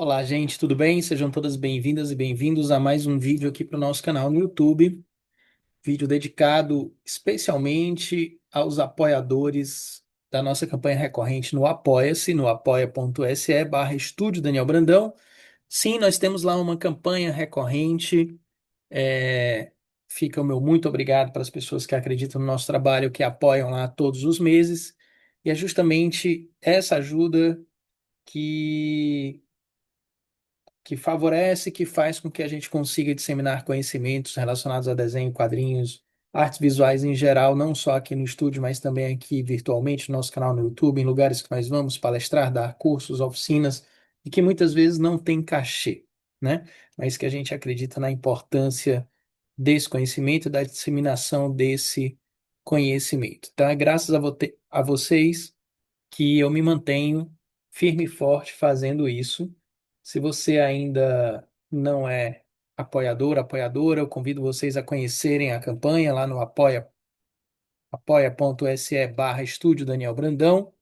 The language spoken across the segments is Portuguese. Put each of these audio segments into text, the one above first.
Olá, gente, tudo bem? Sejam todas bem-vindas e bem-vindos a mais um vídeo aqui para o nosso canal no YouTube. Vídeo dedicado especialmente aos apoiadores da nossa campanha recorrente no Apoia-se, no apoia.se/Estúdio Daniel Brandão. Sim, nós temos lá uma campanha recorrente. É, Fica o meu muito obrigado para as pessoas que acreditam no nosso trabalho, que apoiam lá todos os meses. E é justamente essa ajuda que favorece, que faz com que a gente consiga disseminar conhecimentos relacionados a desenho, quadrinhos, artes visuais em geral, não só aqui no estúdio, mas também aqui virtualmente no nosso canal no YouTube, em lugares que nós vamos palestrar, dar cursos, oficinas, e que muitas vezes não tem cachê, né? Mas que a gente acredita na importância desse conhecimento e da disseminação desse conhecimento. Então, é graças a vocês que eu me mantenho firme e forte fazendo isso. Se você ainda não é apoiador, apoiadora, eu convido vocês a conhecerem a campanha lá no apoia.se/Estúdio Daniel Brandão.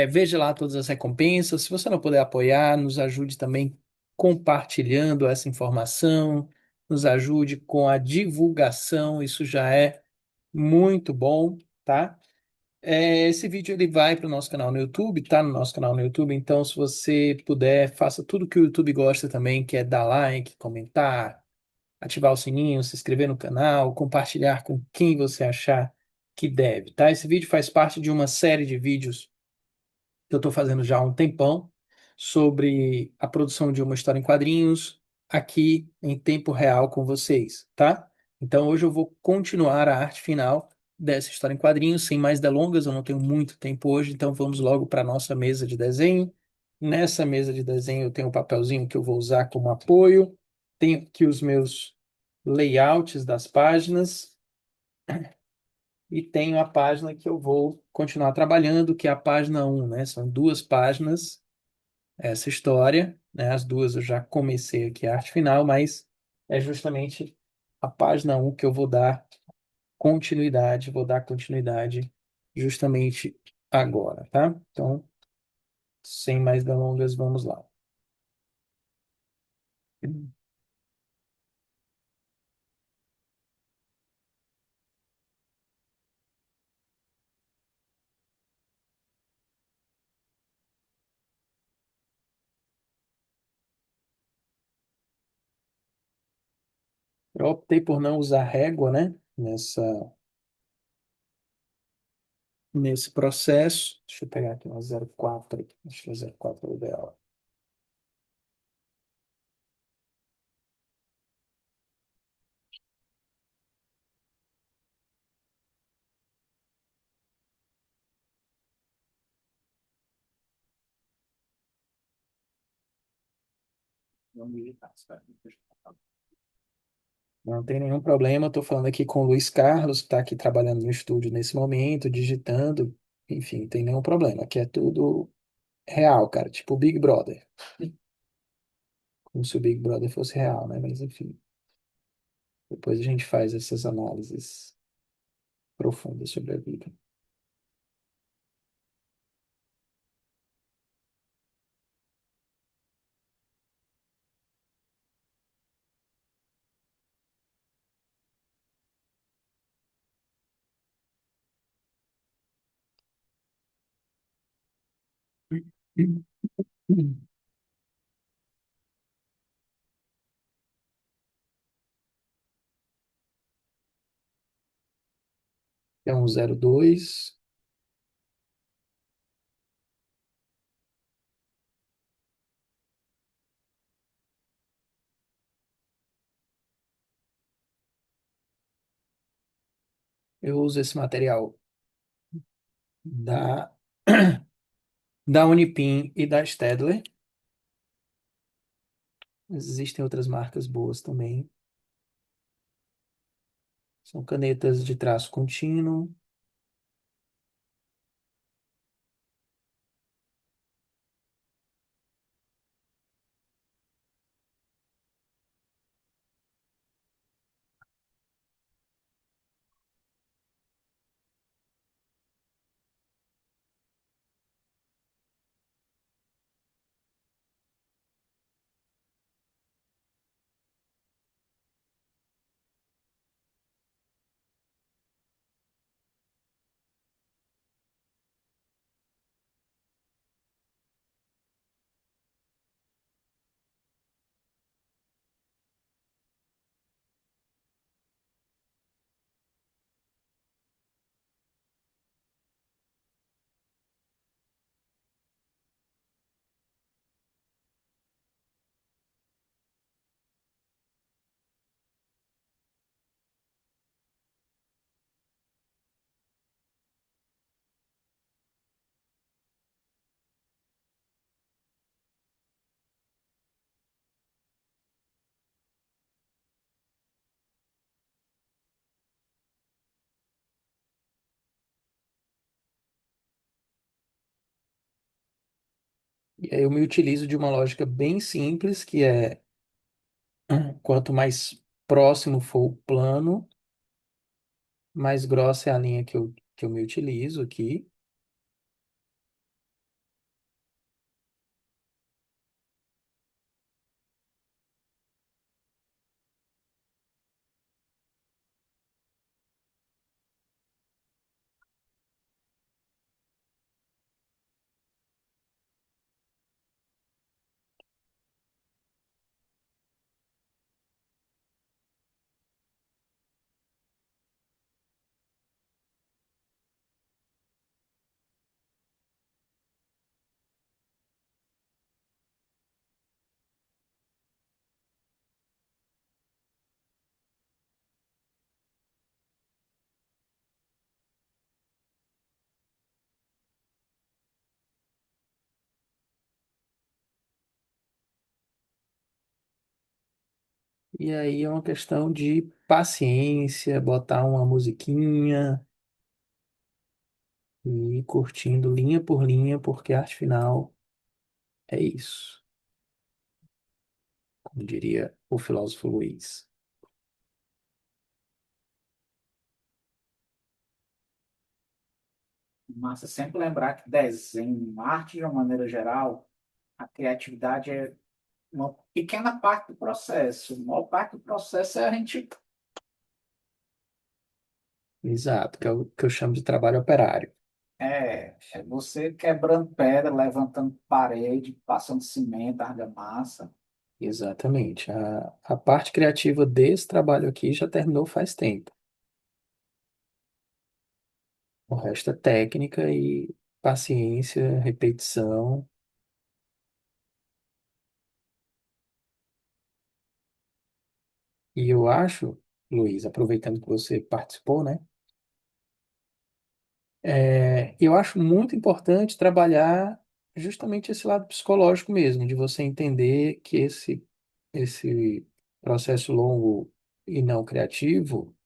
Veja lá todas as recompensas. Se você não puder apoiar, nos ajude também compartilhando essa informação, nos ajude com a divulgação, isso já é muito bom, tá? Esse vídeo ele vai para o nosso canal no YouTube, tá no nosso canal no YouTube, então se você puder, faça tudo que o YouTube gosta também, que é dar like, comentar, ativar o sininho, se inscrever no canal, compartilhar com quem você achar que deve, tá? Esse vídeo faz parte de uma série de vídeos que eu estou fazendo já há um tempão sobre a produção de uma história em quadrinhos aqui em tempo real com vocês, tá? Então hoje eu vou continuar a arte final dessa história em quadrinhos, sem mais delongas, eu não tenho muito tempo hoje, então vamos logo para a nossa mesa de desenho. Nessa mesa de desenho eu tenho um papelzinho que eu vou usar como apoio, tenho aqui os meus layouts das páginas e tenho a página que eu vou continuar trabalhando, que é a página um, né? São duas páginas essa história, né? As duas eu já comecei aqui a arte final, mas é justamente a página um que eu vou dar continuidade justamente agora, tá? Então, sem mais delongas, vamos lá. Eu optei por não usar régua, né? Nesse processo. Deixa eu pegar aqui uma 04 aqui. Acho que a 04 é o ideal. Não tem nenhum problema, eu estou falando aqui com o Luiz Carlos, que está aqui trabalhando no estúdio nesse momento, digitando, enfim, não tem nenhum problema. Aqui é tudo real, cara, tipo o Big Brother, como se o Big Brother fosse real, né? Mas enfim, depois a gente faz essas análises profundas sobre a vida. É um 02, eu uso esse material da, da Unipim e da Staedtler. Existem outras marcas boas também. São canetas de traço contínuo. E aí eu me utilizo de uma lógica bem simples, que é quanto mais próximo for o plano, mais grossa é a linha que eu me utilizo aqui. E aí é uma questão de paciência, botar uma musiquinha e ir curtindo linha por linha, porque a arte final é isso, como diria o filósofo Luiz. Massa sempre lembrar que desenho, arte de uma maneira geral, a criatividade é uma pequena parte do processo. A maior parte do processo é a gente Exato, que eu chamo de trabalho operário. é você quebrando pedra, levantando parede, passando cimento, argamassa. Exatamente. A parte criativa desse trabalho aqui já terminou faz tempo. O resto é técnica e paciência, repetição. E eu acho, Luiz, aproveitando que você participou, né? Eu acho muito importante trabalhar justamente esse lado psicológico mesmo, de você entender que esse processo longo e não criativo,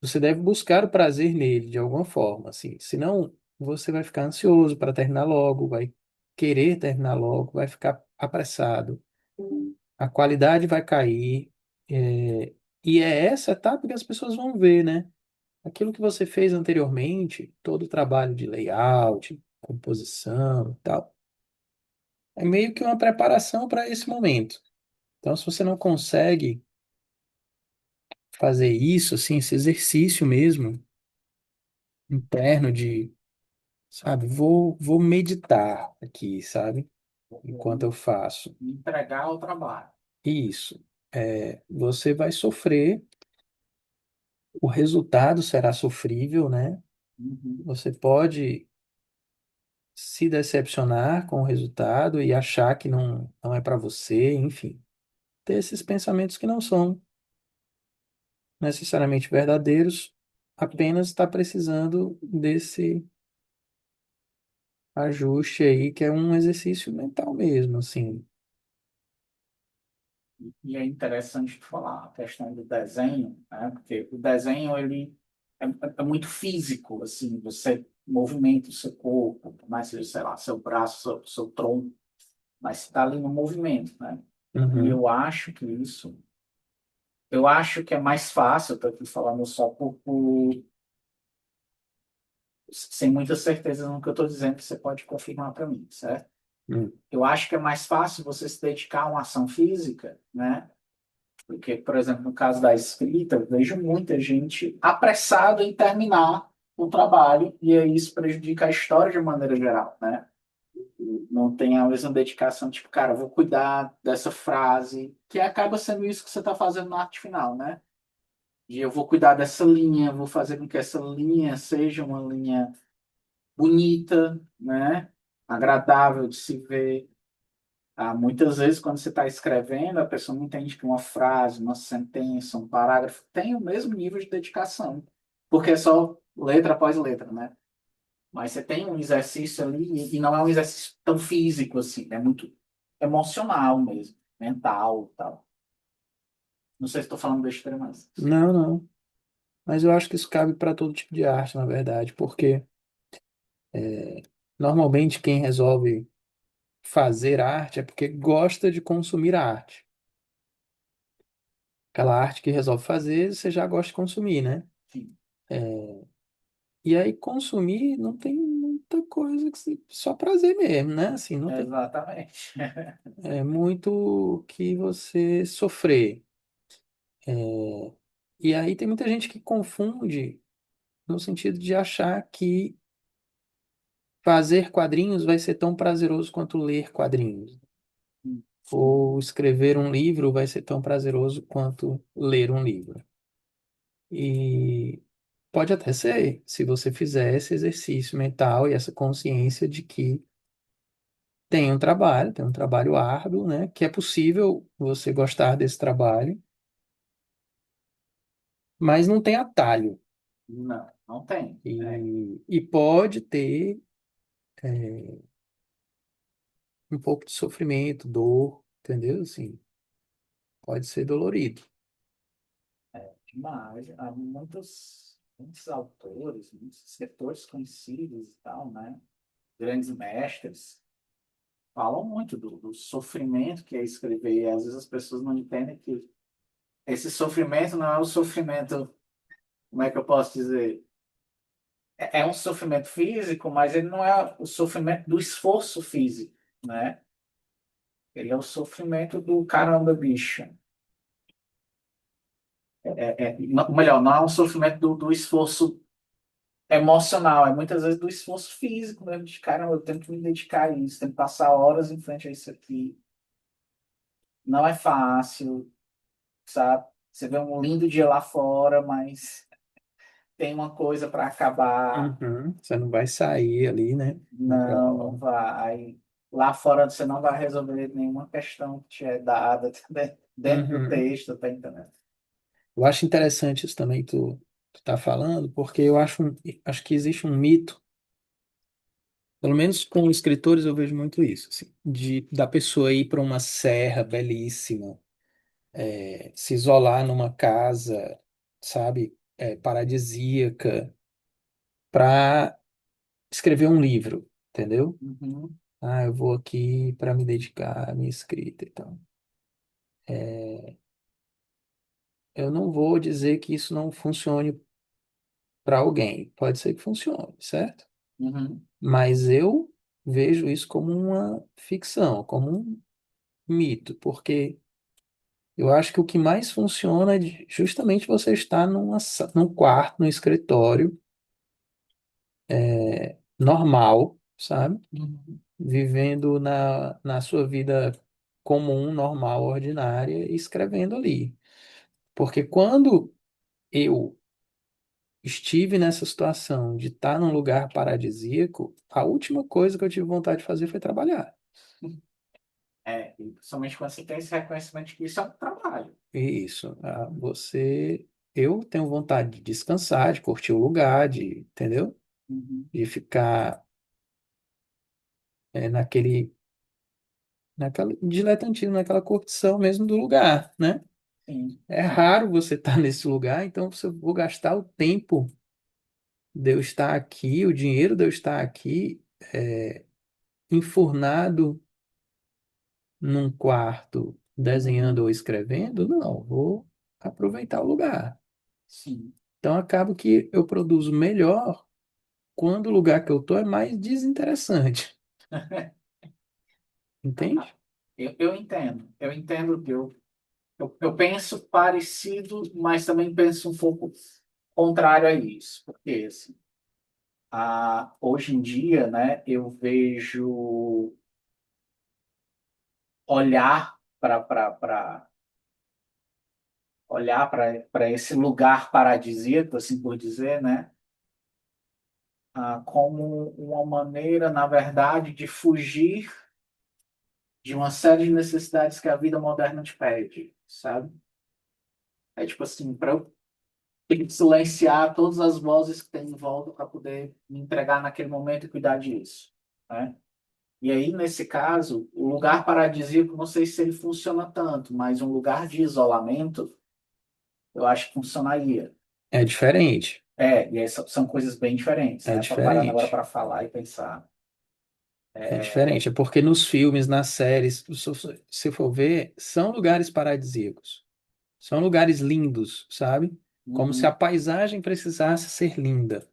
você deve buscar o prazer nele de alguma forma, assim. Senão, você vai ficar ansioso para terminar logo, vai querer terminar logo, vai ficar apressado, a qualidade vai cair, e é essa etapa que as pessoas vão ver, né? Aquilo que você fez anteriormente, todo o trabalho de layout, composição e tal, é meio que uma preparação para esse momento. Então, se você não consegue fazer isso, assim, esse exercício mesmo, interno de, sabe, vou meditar aqui, sabe, Vou enquanto eu faço me entregar ao trabalho. isso, você vai sofrer, o resultado será sofrível, né? Uhum. Você pode se decepcionar com o resultado e achar que não é para você, enfim, ter esses pensamentos que não são necessariamente verdadeiros, apenas está precisando desse ajuste aí, que é um exercício mental mesmo, assim. E é interessante tu falar a questão do desenho, né? Porque o desenho ele é muito físico, assim, você movimenta o seu corpo, por mais seja, sei lá, seu braço, seu tronco, mas está ali no movimento, né? E Uhum, eu acho que é mais fácil, estou aqui falando só sem muita certeza no que eu estou dizendo, que você pode confirmar para mim, certo? uhum, Eu acho que é mais fácil você se dedicar a uma ação física, né? Porque, por exemplo, no caso da escrita, eu vejo muita gente apressada em terminar o trabalho e aí isso prejudica a história de maneira geral, né? Não tem a mesma dedicação, tipo, cara, eu vou cuidar dessa frase, que acaba sendo isso que você está fazendo na arte final, né? E eu vou cuidar dessa linha, vou fazer com que essa linha seja uma linha bonita, né? Agradável de se ver. Muitas vezes, quando você está escrevendo, a pessoa não entende que uma frase, uma sentença, um parágrafo tem o mesmo nível de dedicação, porque é só letra após letra, né? Mas você tem um exercício ali, e não é um exercício tão físico assim, é muito emocional mesmo, mental e tal. Não sei se estou falando besteira, mas. não, não. Mas eu acho que isso cabe para todo tipo de arte, na verdade, porque Normalmente quem resolve fazer arte é porque gosta de consumir a arte. Aquela arte que resolve fazer, você já gosta de consumir, né? Sim, E aí consumir não tem muita coisa só prazer mesmo, né? Assim, não tem exatamente. muito que você sofrer. É, e aí tem muita gente que confunde no sentido de achar que fazer quadrinhos vai ser tão prazeroso quanto ler quadrinhos. Sim, Ou escrever um livro vai ser tão prazeroso quanto ler um livro. E pode até ser, se você fizer esse exercício mental e essa consciência de que tem um trabalho árduo, né? Que é possível você gostar desse trabalho, mas não tem atalho. não, não tem. É, E pode ter um pouco de sofrimento, dor, entendeu? Assim, pode ser dolorido. demais. Há muitos autores, muitos escritores conhecidos e tal, né? Grandes mestres, falam muito do sofrimento que é escrever. E às vezes as pessoas não entendem que esse sofrimento não é o sofrimento, como é que eu posso dizer? É um sofrimento físico, mas ele não é o sofrimento do esforço físico, né? Ele é o sofrimento do caramba, bicho. Melhor, não é um sofrimento do esforço emocional, é muitas vezes do esforço físico mesmo, de caramba, eu tenho que me dedicar a isso, tenho que passar horas em frente a isso aqui. Não é fácil, sabe? Você vê um lindo dia lá fora, mas tem uma coisa para acabar. Uhum. Você não vai sair ali, né? Naquela Não, não hora. vai. Lá fora você não vai resolver nenhuma questão que te é dada dentro do Uhum. texto, tá entendendo? Eu acho interessante isso também que tu tá falando, porque eu acho que existe um mito, pelo menos com escritores eu vejo muito isso, assim, da pessoa ir para uma serra belíssima, se isolar numa casa, sabe, paradisíaca, para escrever um livro, entendeu? Uhum, Ah, eu vou aqui para me dedicar à minha escrita e tal. Eu não vou dizer que isso não funcione para alguém. Pode ser que funcione, certo? uhum, Mas eu vejo isso como uma ficção, como um mito, porque eu acho que o que mais funciona é justamente você estar num quarto, num escritório normal, sabe? uhum, Vivendo na sua vida comum, normal, ordinária, e escrevendo ali. Porque quando eu estive nessa situação de estar num lugar paradisíaco, a última coisa que eu tive vontade de fazer foi trabalhar. e principalmente quando você tem esse reconhecimento de que isso é um trabalho. Isso, eu tenho vontade de descansar, de curtir o lugar, entendeu? Uhum, De ficar naquela diletantismo, naquela curtição mesmo do lugar, né? sim, É sim. raro você estar nesse lugar, então se eu vou gastar o tempo de eu estar aqui, o dinheiro de eu estar aqui, enfurnado num quarto desenhando Uhum, ou escrevendo, não, vou aproveitar o lugar. sim. Então acaba que eu produzo melhor quando o lugar que eu tô é mais desinteressante, entende? Eu entendo que eu penso parecido, mas também penso um pouco contrário a isso, porque assim, hoje em dia, né, eu vejo olhar para olhar para esse lugar paradisíaco, assim por dizer, né, como uma maneira, na verdade, de fugir de uma série de necessidades que a vida moderna te pede, sabe? É tipo assim, para eu ter que silenciar todas as vozes que tem em volta para poder me entregar naquele momento e cuidar disso, né? E aí, nesse caso, o lugar paradisíaco, não sei se ele funciona tanto, mas um lugar de isolamento, eu acho que funcionaria. É diferente, E aí são coisas bem diferentes, é né? Só parando agora diferente. para falar e pensar. É diferente, é porque nos filmes, nas séries, se for ver, são lugares paradisíacos. São lugares lindos, sabe? Como se a Uhum. paisagem precisasse ser linda.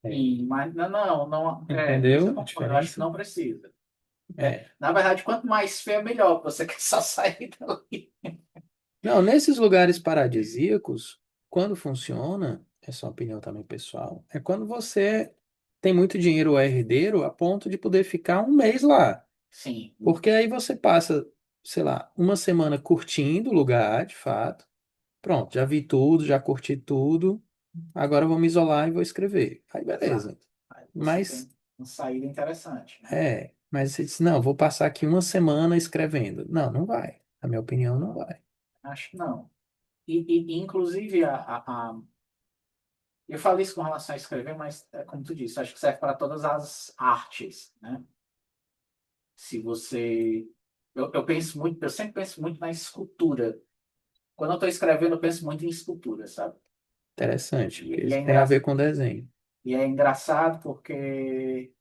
É, Sim, mas não, isso eu entendeu a concordo, eu acho que diferença? não precisa. É. Na verdade, quanto mais feio, melhor, você quer só sair dali. Não, nesses lugares paradisíacos, quando funciona, é só opinião também pessoal, é quando você tem muito dinheiro ou é herdeiro a ponto de poder ficar um mês lá. Sim, Porque aí você passa, sei lá, uma semana curtindo o lugar, de fato. Pronto, já vi tudo, já curti tudo. Agora eu vou me isolar e vou escrever. Aí exato. beleza. Aí você Mas tem uma saída interessante, né? mas você disse, não, vou passar aqui uma semana escrevendo. Não, não vai. Na minha opinião, não vai. Acho que não. Inclusive, eu falei isso com relação a escrever, mas, como tu disse, acho que serve para todas as artes, né? Se você... eu penso muito, eu sempre penso muito na escultura. Quando eu estou escrevendo, eu penso muito em escultura, sabe? Interessante, porque E isso é tem a engra... ver com desenho. e é engraçado porque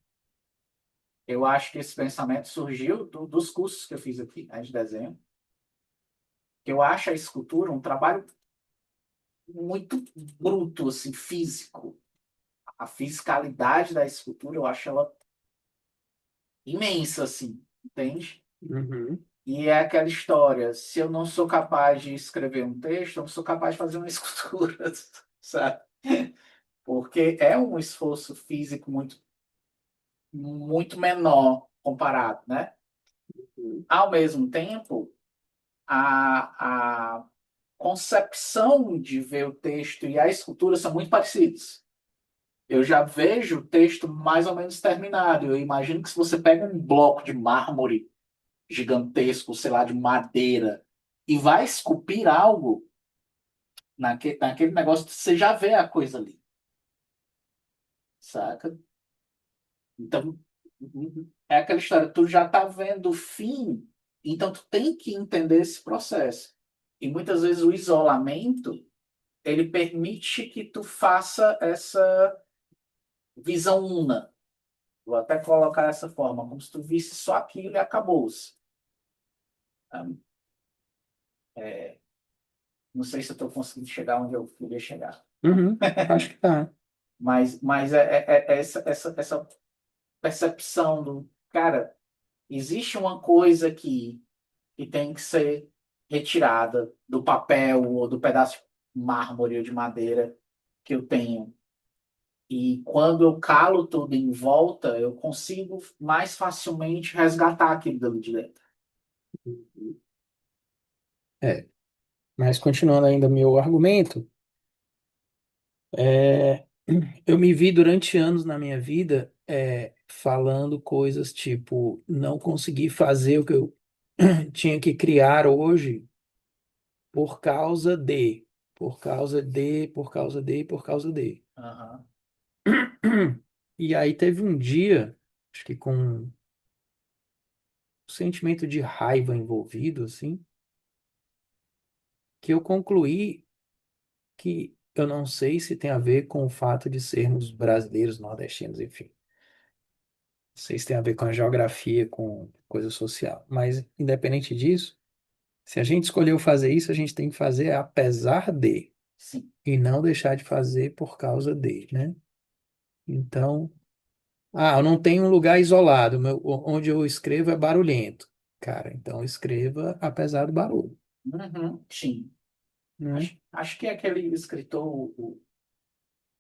eu acho que esse pensamento surgiu dos cursos que eu fiz aqui, né, de desenho, que eu acho a escultura um trabalho muito bruto, assim, físico. A fisicalidade da escultura, eu acho ela imensa, assim, entende? Uhum. E é aquela história, se eu não sou capaz de escrever um texto, eu não sou capaz de fazer uma escultura, sabe? Porque é um esforço físico muito menor comparado, né? Ao mesmo tempo, a concepção de ver o texto e a escultura são muito parecidos. Eu já vejo o texto mais ou menos terminado. Eu imagino que se você pega um bloco de mármore gigantesco, sei lá, de madeira, e vai esculpir algo naquele negócio, você já vê a coisa ali, saca? Então, é aquela história, tu já tá vendo o fim, então tu tem que entender esse processo. E muitas vezes o isolamento, ele permite que tu faça essa visão una. Vou até colocar dessa forma, como se tu visse só aquilo e acabou-se. É, não sei se eu estou conseguindo chegar onde eu queria chegar. Uhum. Acho que tá. Mas é essa percepção do, cara, existe uma coisa aqui que tem que ser retirada do papel ou do pedaço de mármore ou de madeira que eu tenho. E quando eu calo tudo em volta, eu consigo mais facilmente resgatar aquilo dali de dentro. É. Mas continuando ainda meu argumento, é, eu me vi durante anos na minha vida falando coisas tipo, não consegui fazer o que eu tinha que criar hoje por causa de, por causa de, por causa de, por causa de. Aham. E aí teve um dia, acho que com um sentimento de raiva envolvido, assim, que eu concluí que eu não sei se tem a ver com o fato de sermos brasileiros, nordestinos, enfim. Não sei se tem a ver com a geografia, com coisa social. Mas, independente disso, se a gente escolheu fazer isso, a gente tem que fazer apesar de, Sim. e não deixar de fazer por causa de, né? Então, eu não tenho um lugar isolado, onde eu escrevo é barulhento. Cara, então escreva apesar do barulho, Uhum. Sim. né? Acho que é aquele escritor, o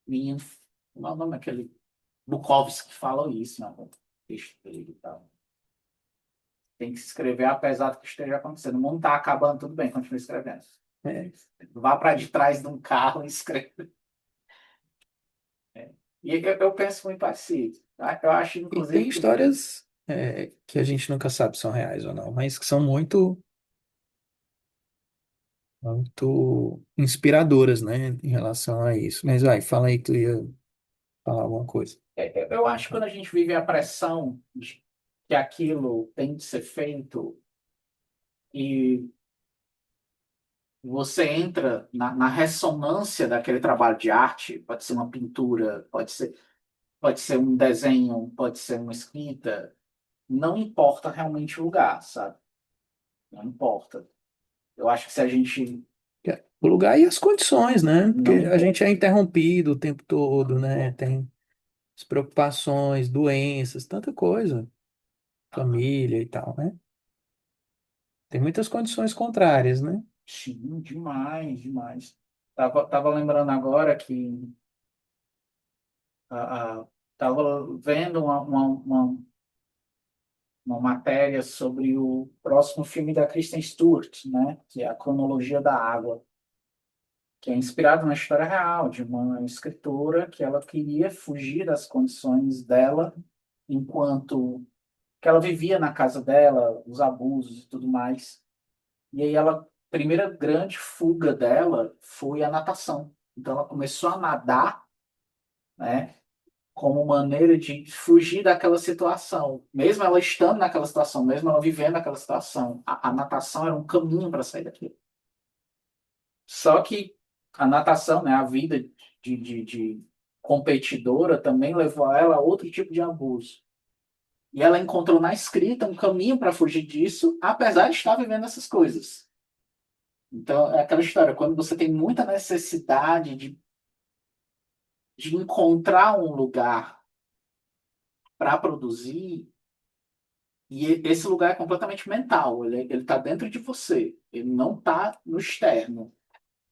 menino, como é o nome daquele Bukowski que fala isso, né? O texto dele e tal. Tem que se escrever apesar do que esteja acontecendo. O mundo está acabando, tudo bem, continue escrevendo. É. Vá para de trás de um carro e escreva. E eu penso muito parecido. Eu acho, E inclusive, tem que. histórias que a gente nunca sabe se são reais ou não, mas que são muito inspiradoras, né, em relação a isso. Mas vai, fala aí que tu ia falar alguma coisa. Eu acho que quando a gente vive a pressão de que aquilo tem de ser feito e você entra na ressonância daquele trabalho de arte, pode ser uma pintura, pode ser. pode ser um desenho, pode ser uma escrita, não importa realmente o lugar, sabe? Não importa. Eu acho que se a gente O lugar e as condições, né? Porque não a gente é importa, interrompido o tempo não todo, né? importa. Tem as preocupações, doenças, tanta coisa, família e tal, né? Tem muitas condições contrárias, né? Sim, demais, demais. Tava lembrando agora que tava vendo uma matéria sobre o próximo filme da Kristen Stewart, né? Que é A Cronologia da Água, que é inspirado na história real de uma escritora que ela queria fugir das condições dela enquanto que ela vivia na casa dela, os abusos e tudo mais. E aí ela, a primeira grande fuga dela foi a natação. Então ela começou a nadar, né, como maneira de fugir daquela situação. Mesmo ela estando naquela situação, mesmo ela vivendo aquela situação, a natação era um caminho para sair daquilo. Só que a natação, né, a vida de competidora também levou ela a outro tipo de abuso. E ela encontrou na escrita um caminho para fugir disso, apesar de estar vivendo essas coisas. Então, é aquela história, quando você tem muita necessidade de encontrar um lugar para produzir, e esse lugar é completamente mental, ele está dentro de você, ele não está no externo.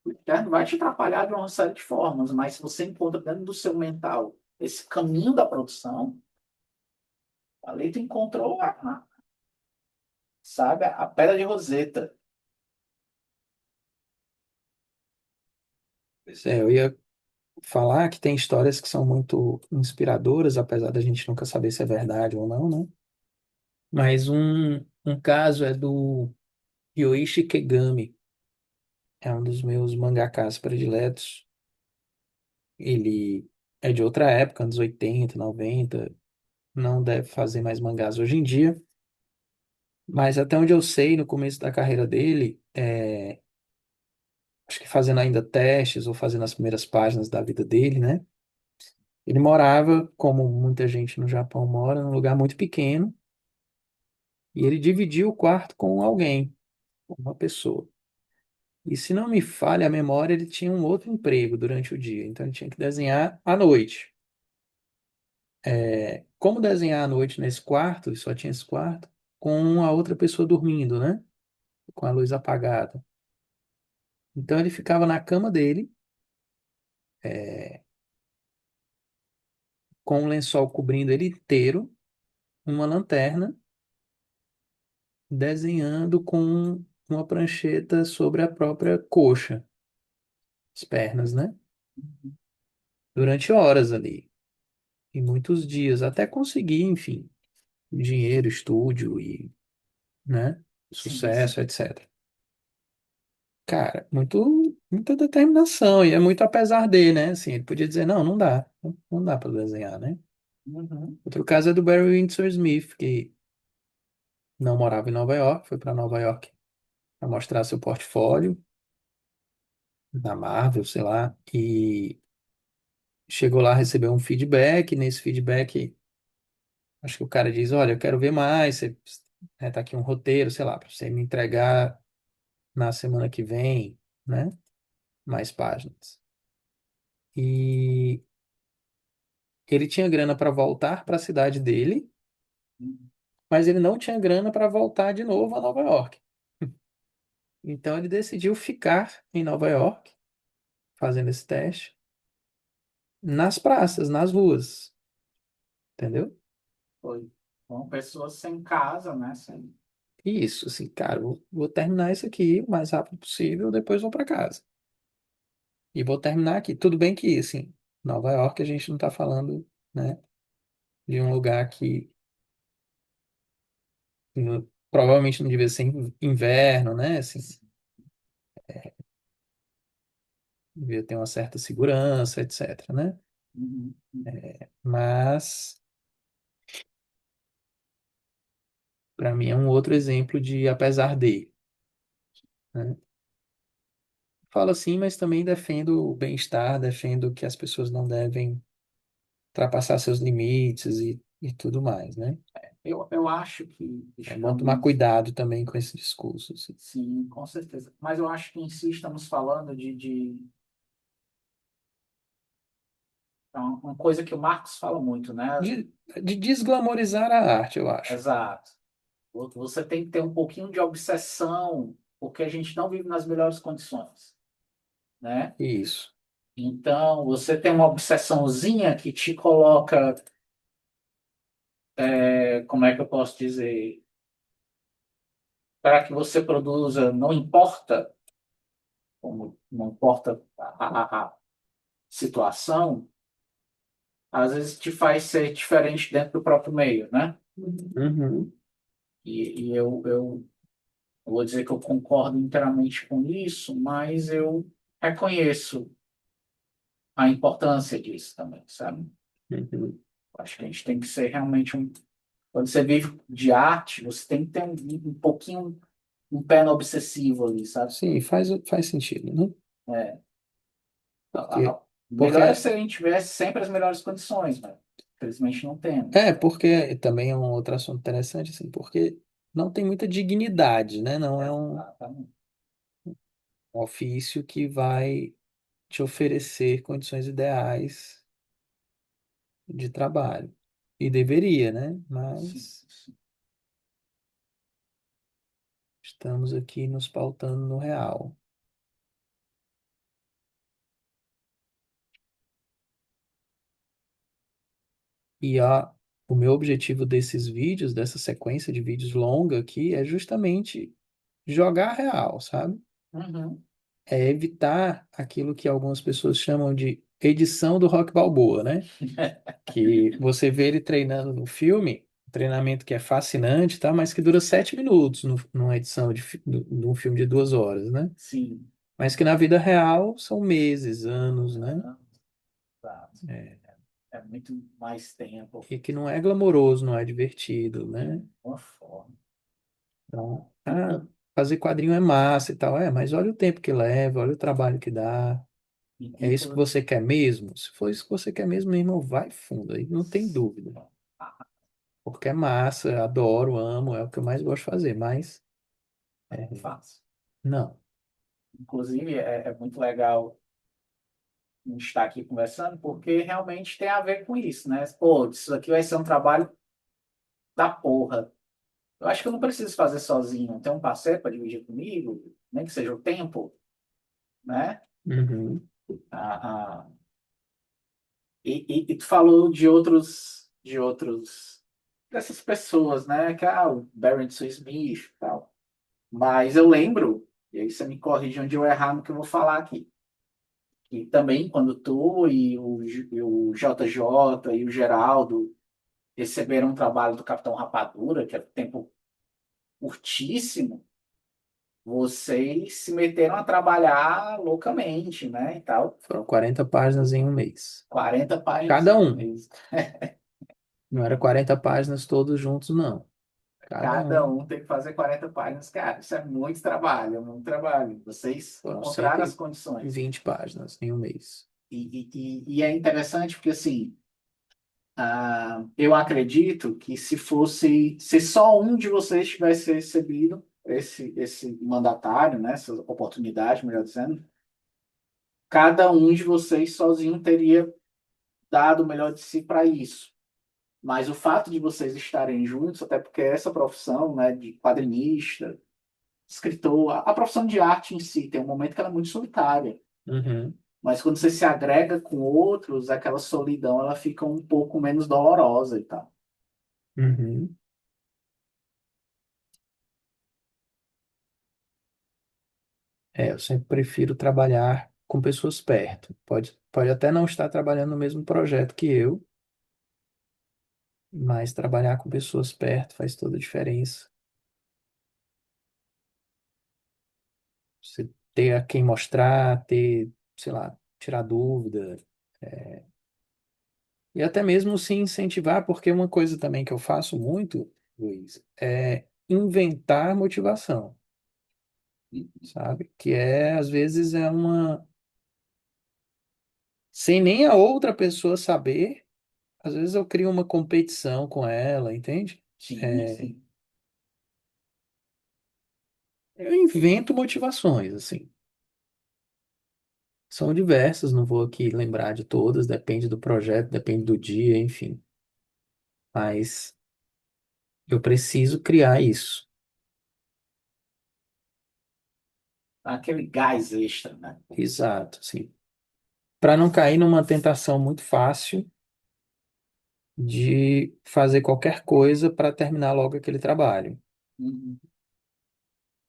O externo vai te atrapalhar de uma série de formas, mas se você encontra dentro do seu mental esse caminho da produção, ali tu encontrou sabe, a pedra de Roseta. Pois é, eu ia falar que tem histórias que são muito inspiradoras, apesar da gente nunca saber se é verdade ou não, né? Mas um caso é do Yoichi Kegami, é um dos meus mangakás prediletos. Ele é de outra época, anos 80, 90, não deve fazer mais mangás hoje em dia, mas até onde eu sei, no começo da carreira dele, acho que fazendo ainda testes ou fazendo as primeiras páginas da vida dele, né? Ele morava, como muita gente no Japão mora, num lugar muito pequeno, e ele dividia o quarto com alguém, com uma pessoa. E se não me falha a memória, ele tinha um outro emprego durante o dia, então ele tinha que desenhar à noite. Como desenhar à noite nesse quarto, e só tinha esse quarto, com a outra pessoa dormindo, né? Com a luz apagada. Então ele ficava na cama dele, com um lençol cobrindo ele inteiro, uma lanterna, desenhando com uma prancheta sobre a própria coxa, as pernas, né? Durante horas ali, e muitos dias, até conseguir, enfim, dinheiro, estúdio e, né, Sim, sim. sucesso, etc. Cara, muita determinação, e é muito apesar de, né? Assim, ele podia dizer, não, não dá, não dá para desenhar, né? Uhum. Outro caso é do Barry Windsor Smith, que não morava em Nova York, foi para Nova York para mostrar seu portfólio na Marvel, sei lá, e chegou lá, recebeu um feedback, e nesse feedback, acho que o cara diz, olha, eu quero ver mais, você, tá aqui um roteiro, sei lá, para você me entregar na semana que vem, né? Mais páginas. E ele tinha grana para voltar para a cidade dele, mas ele não tinha grana para voltar de novo a Nova York. Então ele decidiu ficar em Nova York, fazendo esse teste, nas praças, nas ruas, entendeu? Foi. Bom, pessoas sem casa, né? E isso, assim, cara, vou terminar isso aqui o mais rápido possível, depois vou para casa. E vou terminar aqui. Tudo bem que, assim, Nova York a gente não está falando, né, de um lugar que provavelmente não devia ser inverno, né? Assim, devia ter uma certa segurança, etc, né? Uhum. Mas, para mim, é um outro exemplo de apesar de, né? Falo assim, mas também defendo o bem-estar, defendo que as pessoas não devem ultrapassar seus limites e tudo mais, né? Eu acho que, É deixa eu bom tomar realmente, cuidado também com esse discurso, assim. sim, com certeza. Mas eu acho que em si estamos falando de uma coisa que o Marx fala muito, né? De desglamorizar a arte, eu acho. Exato. Você tem que ter um pouquinho de obsessão, porque a gente não vive nas melhores condições, né? Isso. Então, você tem uma obsessãozinha que te coloca, como é que eu posso dizer, para que você produza, não importa, como não importa a situação, às vezes te faz ser diferente dentro do próprio meio, né? Uhum, E eu vou dizer que eu concordo inteiramente com isso, mas eu reconheço a importância disso também, sabe? uhum. Acho que a gente tem que ser realmente um. Quando você vive de arte, você tem que ter um pouquinho, um pé no obsessivo ali, sabe? Sim, faz sentido, né? É, Porque, melhor é porque, se a gente tivesse sempre as melhores condições, mas infelizmente não temos. porque também é um outro assunto interessante, assim, porque não tem muita dignidade, né? Não é um Exatamente. ofício que vai te oferecer condições ideais de trabalho. E deveria, né? Sim, Mas sim. estamos aqui nos pautando no real. E o meu objetivo desses vídeos, dessa sequência de vídeos longa aqui, é justamente jogar real, sabe? Uhum. É evitar aquilo que algumas pessoas chamam de edição do Rock Balboa, né? Que você vê ele treinando no filme, um treinamento que é fascinante, tá? Mas que dura 7 minutos numa edição de um filme de 2 horas, né? Sim. Mas que na vida real são meses, anos, né? Ah, exato. É, É muito mais tempo e que não é glamouroso, não é divertido, de né? uma forma. Então, E, fazer quadrinho é massa e tal, mas olha o tempo que leva, olha o trabalho que dá. É isso que inclusive, você quer mesmo? Se for isso que você quer mesmo, meu irmão, vai fundo, aí não tem dúvida. Porque é massa, adoro, amo, é o que eu mais gosto de fazer, mas fácil. não. Inclusive, é muito legal a gente estar aqui conversando, porque realmente tem a ver com isso, né? Pô, isso aqui vai ser um trabalho da porra. Eu acho que eu não preciso fazer sozinho. Tem um parceiro para dividir comigo, nem que seja o tempo, né? Uhum. Ah, ah, e tu falou dessas pessoas, né? Que o Barry Smith e tal. Mas eu lembro, e aí você me corrige onde eu errar no que eu vou falar aqui. E também quando tu e o JJ e o Geraldo receberam um trabalho do Capitão Rapadura, que é tempo curtíssimo, vocês se meteram a trabalhar loucamente, né? E tal. Foram 40 páginas em um mês. 40 páginas Cada em um um. mês. Não era 40 páginas todos juntos, não. Cada Cada um. um tem que fazer 40 páginas. Cara, isso é muito trabalho, é muito trabalho. Vocês Foram cento encontraram as e condições. vinte páginas em um mês. E é interessante porque, assim, eu acredito que se só um de vocês tivesse recebido esse mandatário, né, essa oportunidade, melhor dizendo, cada um de vocês sozinho teria dado o melhor de si para isso. Mas o fato de vocês estarem juntos, até porque essa profissão, né, de quadrinista, escritor, a profissão de arte em si tem um momento que ela é muito solitária. Uhum. Mas quando você se agrega com outros, aquela solidão ela fica um pouco menos dolorosa e tal. Uhum. Eu sempre prefiro trabalhar com pessoas perto. Pode até não estar trabalhando no mesmo projeto que eu, mas trabalhar com pessoas perto faz toda a diferença. Você ter a quem mostrar, ter, sei lá, tirar dúvida, e até mesmo se incentivar, porque uma coisa também que eu faço muito, Luiz, é inventar motivação, sabe? Que às vezes sem nem a outra pessoa saber. às vezes eu crio uma competição com ela, entende? Sim, É, sim. eu invento motivações, assim. São diversas, não vou aqui lembrar de todas, depende do projeto, depende do dia, enfim. Mas eu preciso criar isso. Aquele gás extra, né? Exato, assim. Para não cair numa tentação muito fácil de fazer qualquer coisa para terminar logo aquele trabalho. Uhum.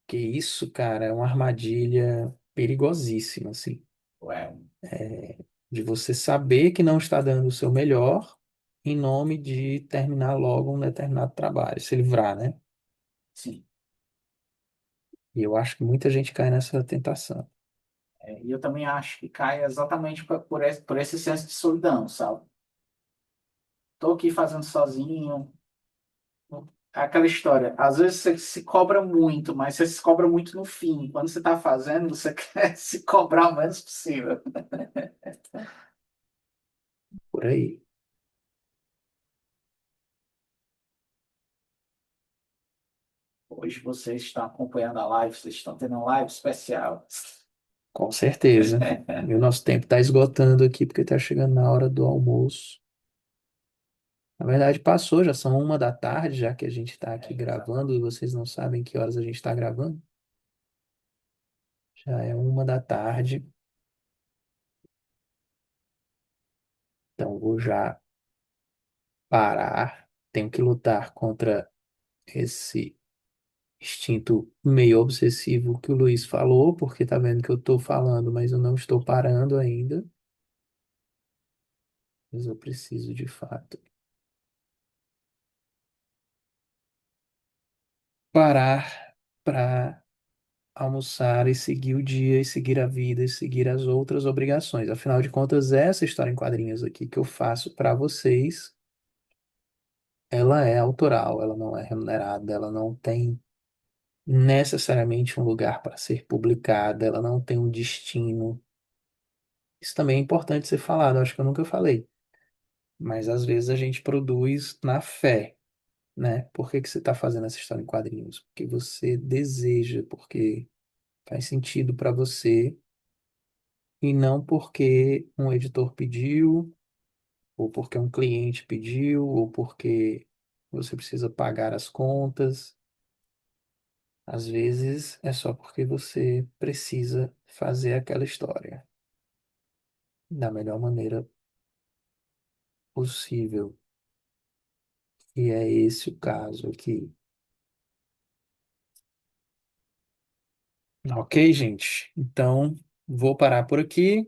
Que isso, cara, é uma armadilha perigosíssima, assim. Ué, De você saber que não está dando o seu melhor em nome de terminar logo um determinado trabalho, se livrar, né? sim. E eu acho que muita gente cai nessa tentação. E eu também acho que cai exatamente por esse senso de solidão, sabe? Tô aqui fazendo sozinho. Aquela história. Às vezes você se cobra muito, mas você se cobra muito no fim. Quando você está fazendo, você quer se cobrar o menos possível. Por aí, Hoje vocês estão acompanhando a live, vocês estão tendo uma live especial. com certeza. E o nosso tempo está esgotando aqui porque está chegando na hora do almoço. Na verdade, passou, já são 1 da tarde, já que a gente está aqui gravando, e Exatamente. vocês não sabem que horas a gente está gravando. Já é 1 da tarde, então vou já parar. Tenho que lutar contra esse instinto meio obsessivo que o Luiz falou, porque tá vendo que eu tô falando, mas eu não estou parando ainda. Mas eu preciso de fato parar para almoçar e seguir o dia, e seguir a vida, e seguir as outras obrigações. Afinal de contas, essa história em quadrinhos aqui que eu faço para vocês, ela é autoral, ela não é remunerada, ela não tem necessariamente um lugar para ser publicada, ela não tem um destino. Isso também é importante ser falado, acho que eu nunca falei. Mas às vezes a gente produz na fé, né? Por que que você está fazendo essa história em quadrinhos? Porque você deseja, porque faz sentido para você, e não porque um editor pediu, ou porque um cliente pediu, ou porque você precisa pagar as contas. Às vezes é só porque você precisa fazer aquela história da melhor maneira possível. E é esse o caso aqui. Ok, gente? Então, vou parar por aqui.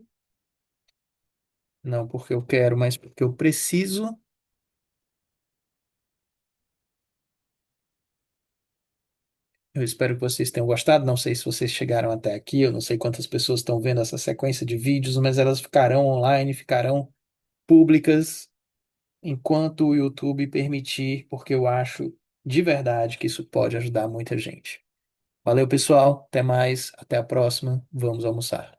Não porque eu quero, mas porque eu preciso. Eu espero que vocês tenham gostado. Não sei se vocês chegaram até aqui. Eu não sei quantas pessoas estão vendo essa sequência de vídeos, mas elas ficarão online, ficarão públicas enquanto o YouTube permitir, porque eu acho de verdade que isso pode ajudar muita gente. Valeu, pessoal. Até mais. Até a próxima. Vamos almoçar.